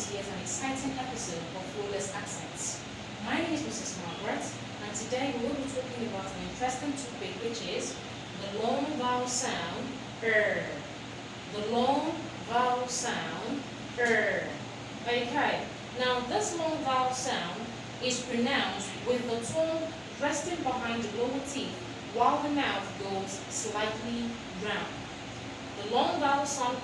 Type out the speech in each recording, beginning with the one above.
to yet an exciting episode of Flawless Accents. My name is Mrs. Margaret, and today we will be talking about an interesting topic, which is the long vowel sound The long vowel sound Okay, now this long vowel sound is pronounced with the tongue resting behind the lower teeth while the mouth goes slightly round. The long vowel sound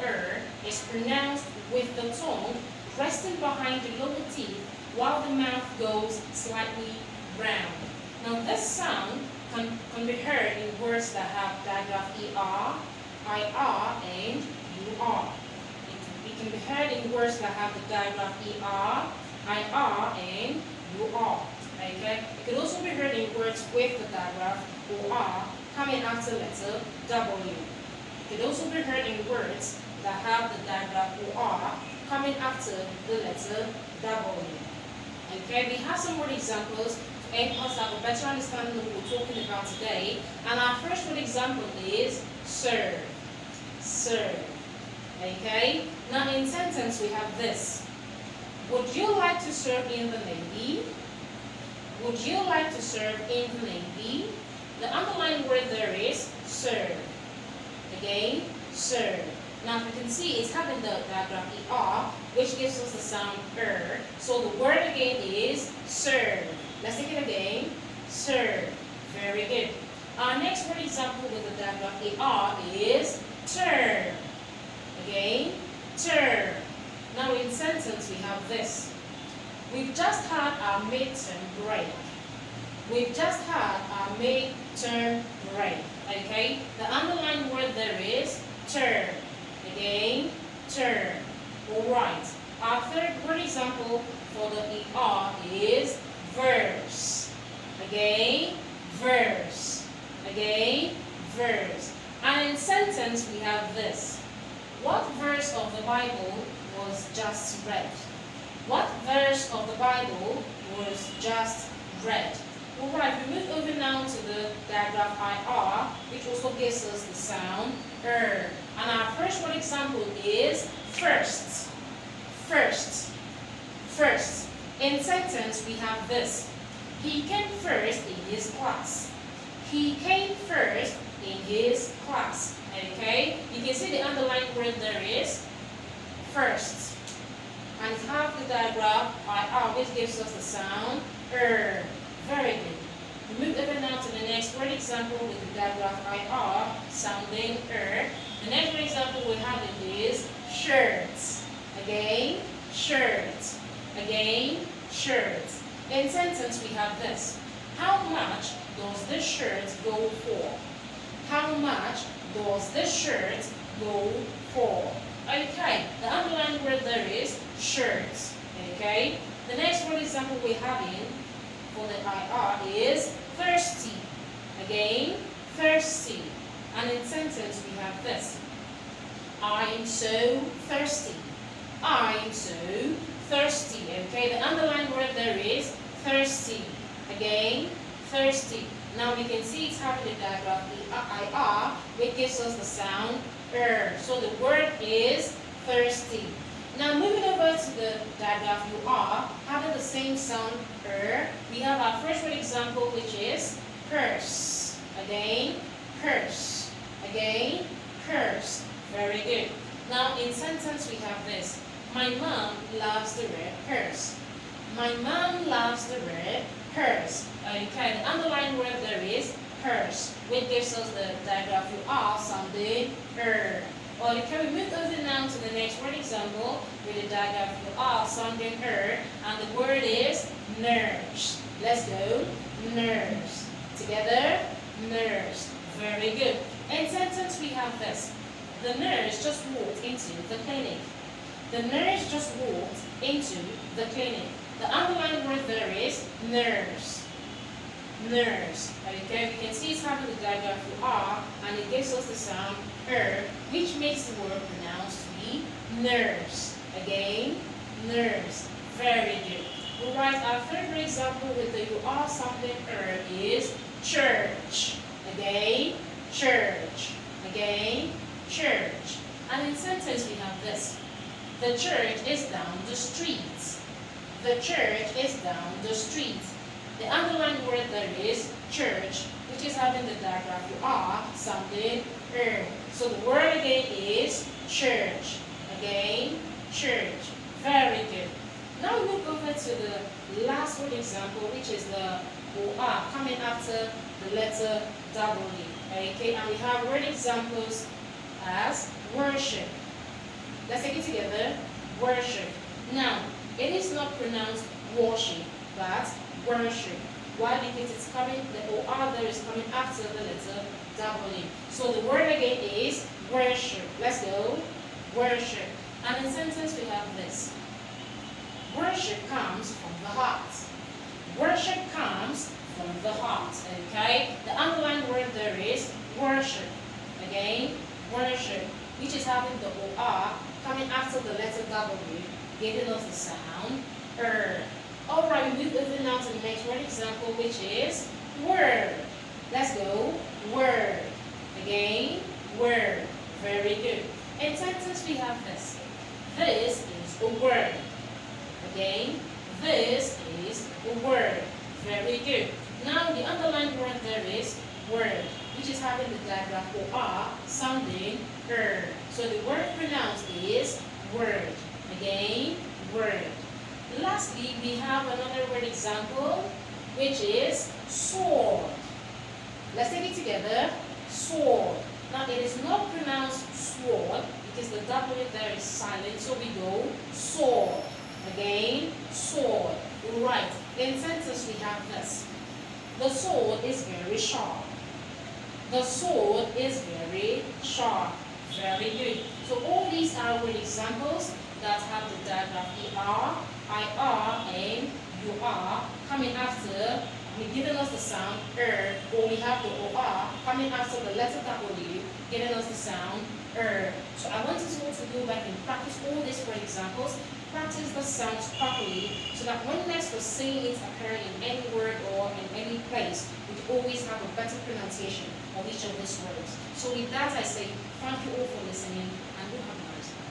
is pronounced with the tongue resting behind the lower teeth while the mouth goes slightly round. Now this sound can be heard in words that have digraph ER, IR, and UR. It can be heard in words that have the digraph ER, IR, and UR. Okay? It can also be heard in words with the digraph OR coming after letter W. It can also be heard in words that have the digraph OR coming after the letter W. Okay, we have some more examples to help us have a better understanding of what we're talking about today. And our first word example is serve. Serve. Okay, now in sentence we have this. Would you like to serve in the Navy? Would you like to serve in the Navy? The underlying word there is serve. Again, serve. Now, if you can see, it's having the digraph ER, which gives us the sound So the word again is serve. Let's take it again. Serve. Very good. Our next word example with the digraph ER is turn. Again, turn. Now, in sentence, we have this. We've just had our midterm break. We've just had our midterm break. Okay? The underlying word there is turn. Again, turn. Alright. Our third word example for the ER is verse. Again, verse. Again, verse. And in sentence we have this. What verse of the Bible was just read? What verse of the Bible was just read? Alright, we move over now to the digraph IR, which also gives us the sound And our first word example is first. First. First. In sentence, we have this. He came first in his class. He came first in his class. Okay? You can see the underlying word there is first. And it has the digraph IR, which gives us the sound Very good. We move over now to the next word example with the digraph IR sounding The next word example we have is shirts. Again, shirts. Again, shirts. In sentence we have this. How much does this shirt go for? How much does this shirt go for? Okay, the underlying word there is shirts. Okay, the next word example we have for the IR is thirsty. Again, thirsty. And in sentence we have this. I am so thirsty. I am so thirsty. Okay, the underlying word there is thirsty. Again, thirsty. Now we can see it's having the digraph IR, which gives us the sound So the word is thirsty. Now moving over to the digraph UR, having the same sound we have our first word example, which is purse. Again, purse. Again, purse. Very good. Now in sentence we have this. My mom loves the red purse. My mom loves the red purse. Okay, the underlying word there is purse, which gives us the digraph UR sounding Okay, we move over now to the next word example with the digraph UR sounding and the word is nurse. Let's go. Nurse. Together, nurse. Very good. In sentence we have this. The nurse just walked into the clinic. The nurse just walked into the clinic. The underlying word there is nurse. Nurse. Okay, we can see it's having the digraph UR and it gives us the sound which makes the word pronounced to be nurse. Again, nurse. Very good. Alright, our third example with the UR sounding is church. Again, church. Again, church. And in sentence we have this. The church is down the street. The church is down the street. The underlined word there is church, which is having the diagram you are sounding So the word again is church. Again, church. Very good. Now look over to the last word example, which is the OR coming after the letter W. Okay, and we have word examples as worship. Let's take it together. Worship. Now, it is not pronounced worship, but worship. Why? Because it's coming, the OR there is coming after the letter W. So the word again is worship. Let's go. Worship. And in sentence we have this. Worship comes from the heart. Worship comes from the heart. Okay? The underlined word there is worship. Again, worship, which is having the OR coming after the letter W, giving us the sound Alright, we move over now to the next word example, which is word. Let's go. Word. Again, word. Very good. In sentence we have this. This is a word. Again, this is a word. Very good. Now the underlined word there is word, which is having the diagram OR sounding So the word pronounced is word. Again, word. Lastly, we have another word example, which is sword. Let's take it together. Sword. Now it is not pronounced sword because the W there is silent, so we go sword. Again, sword. Right. In sentence we have this. The sword is very sharp. The sword is very sharp. Very good. So all these are word examples that have the diagram ER, IR, and UR coming after, giving us the sound or we have the OR coming after the letter W, giving us the sound So I want you all to go back and practice all these word examples, practice the sounds properly, so that when next we're seeing it occur in any word or in any place, we always have a better pronunciation of each of these words. So with that I say, thank you all for listening, and good have a nice day.